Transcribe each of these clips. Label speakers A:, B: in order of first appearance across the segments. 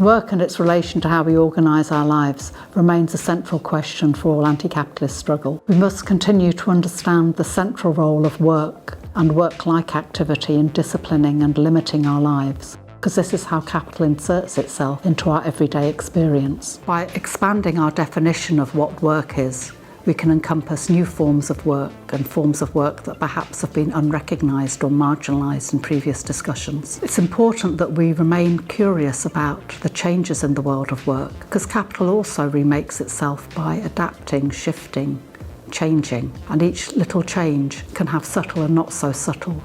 A: Work and its relation to how we organise our lives remains a central question for all anti-capitalist struggle. We must continue to understand the central role of work and work-like activity in disciplining and limiting our lives, because this is how capital inserts itself into our everyday experience. By expanding our definition of what work is, we can encompass new forms of work and forms of work that perhaps have been unrecognised or marginalised in previous discussions. It's important that we remain curious about the changes in the world of work, because capital also remakes itself by adapting, shifting, changing, and each little change can have subtle and not so subtle,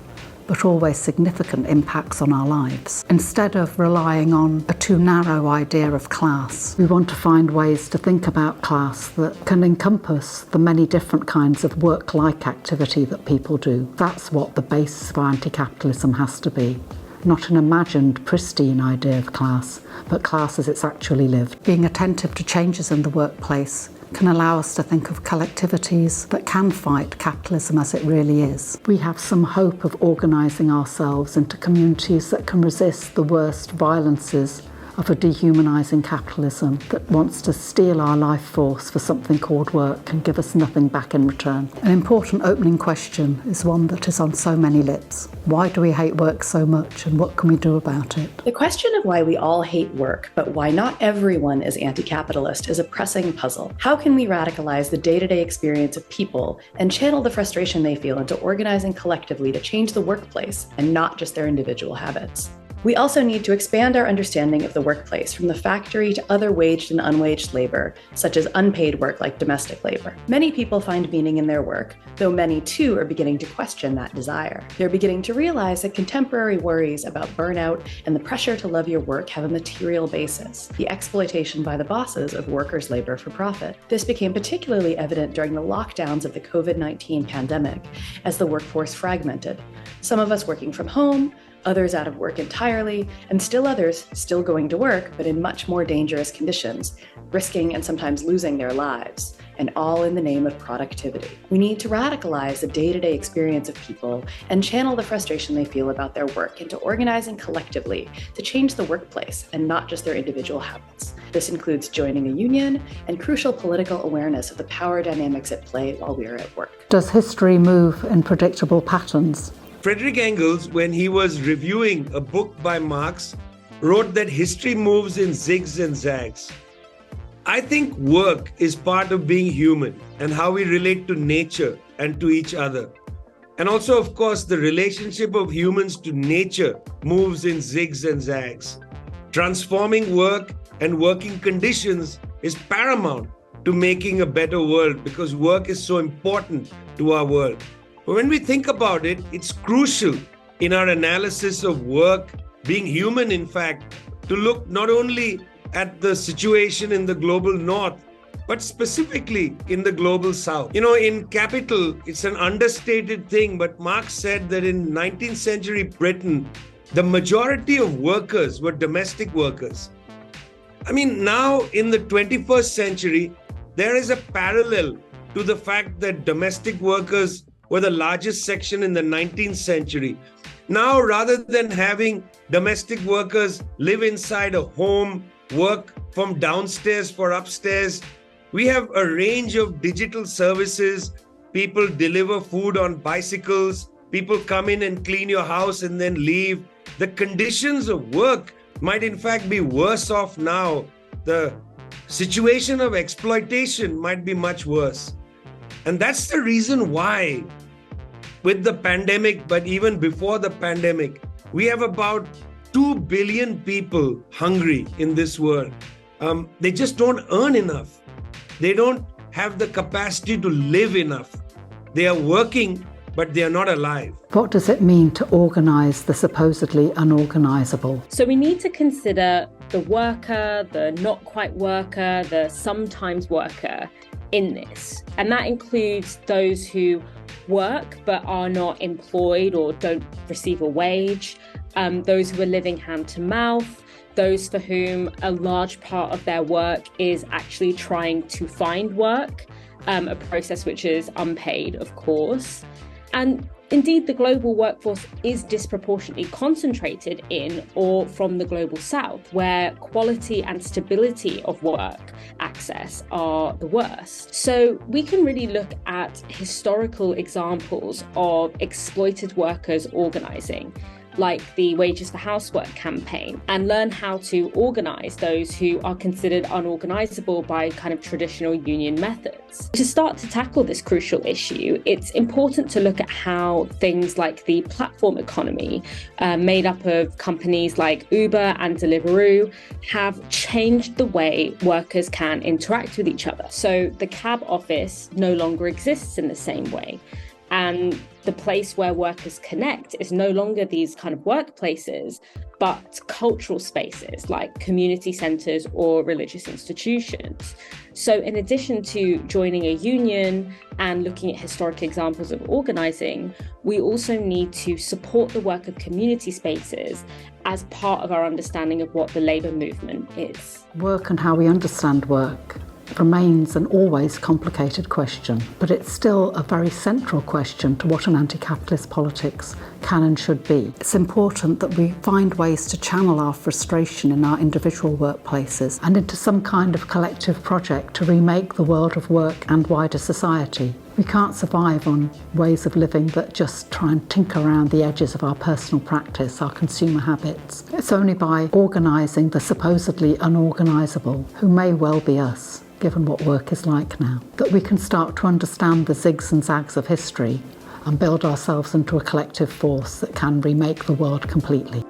A: but always significant impacts on our lives. Instead of relying on a too narrow idea of class, we want to find ways to think about class that can encompass the many different kinds of work-like activity that people do. That's what the basis of anti-capitalism has to be. Not an imagined, pristine idea of class, but class as it's actually lived. Being attentive to changes in the workplace can allow us to think of collectivities that can fight capitalism as it really is. We have some hope of organising ourselves into communities that can resist the worst violences of a dehumanising capitalism that wants to steal our life force for something called work and give us nothing back in return. An important opening question is one that is on so many lips. Why do we hate work so much, and what can we do about it?
B: The question of why we all hate work, but why not everyone is anti-capitalist, is a pressing puzzle. How can we radicalize the day-to-day experience of people and channel the frustration they feel into organizing collectively to change the workplace and not just their individual habits? We also need to expand our understanding of the workplace from the factory to other waged and unwaged labor, such as unpaid work like domestic labor. Many people find meaning in their work, though many too are beginning to question that desire. They're beginning to realize that contemporary worries about burnout and the pressure to love your work have a material basis: the exploitation by the bosses of workers' labor for profit. This became particularly evident during the lockdowns of the COVID-19 pandemic as the workforce fragmented. Some of us working from home, others out of work entirely, and still others still going to work, but in much more dangerous conditions, risking and sometimes losing their lives, and all in the name of productivity. We need to radicalize the day-to-day experience of people and channel the frustration they feel about their work into organizing collectively to change the workplace and not just their individual habits. This includes joining a union and crucial political awareness of the power dynamics at play while we are at work.
A: Does history move in predictable patterns?
C: Friedrich Engels, when he was reviewing a book by Marx, wrote that history moves in zigs and zags. I think work is part of being human and how we relate to nature and to each other. And also, of course, the relationship of humans to nature moves in zigs and zags. Transforming work and working conditions is paramount to making a better world, because work is so important to our world. But when we think about it, it's crucial in our analysis of work, being human in fact, to look not only at the situation in the global north, but specifically in the global south. In Capital, it's an understated thing, but Marx said that in 19th century Britain, the majority of workers were domestic workers. Now in the 21st century, there is a parallel to the fact that domestic workers were the largest section in the 19th century. Now, rather than having domestic workers live inside a home, work from downstairs for upstairs, we have a range of digital services. People deliver food on bicycles. People come in and clean your house and then leave. The conditions of work might in fact be worse off now. The situation of exploitation might be much worse. And that's the reason why, with the pandemic, but even before the pandemic, we have about 2 billion people hungry in this world. They just don't earn enough. They don't have the capacity to live enough. They are working, but they are not alive.
A: What does it mean to organise the supposedly unorganisable?
D: So we need to consider the worker, the not quite worker, the sometimes worker in this. And that includes those who work but are not employed or don't receive a wage, those who are living hand to mouth, those for whom a large part of their work is actually trying to find work, a process which is unpaid, of course. And Indeed, the global workforce is disproportionately concentrated in or from the global south, where quality and stability of work access are the worst. So we can really look at historical examples of exploited workers organising, like the Wages for Housework campaign, and learn how to organise those who are considered unorganisable by kind of traditional union methods. To start to tackle this crucial issue, it's important to look at how things like the platform economy, made up of companies like Uber and Deliveroo, have changed the way workers can interact with each other. So the cab office no longer exists in the same way. And the place where workers connect is no longer these kind of workplaces, but cultural spaces like community centres or religious institutions. So in addition to joining a union and looking at historic examples of organising, we also need to support the work of community spaces as part of our understanding of what the labour movement is.
A: Work and how we understand work remains an always complicated question, but it's still a very central question to what an anti-capitalist politics can and should be. It's important that we find ways to channel our frustration in our individual workplaces and into some kind of collective project to remake the world of work and wider society. We can't survive on ways of living that just try and tinker around the edges of our personal practice, our consumer habits. It's only by organising the supposedly unorganisable, who may well be us, given what work is like now, that we can start to understand the zigs and zags of history and build ourselves into a collective force that can remake the world completely.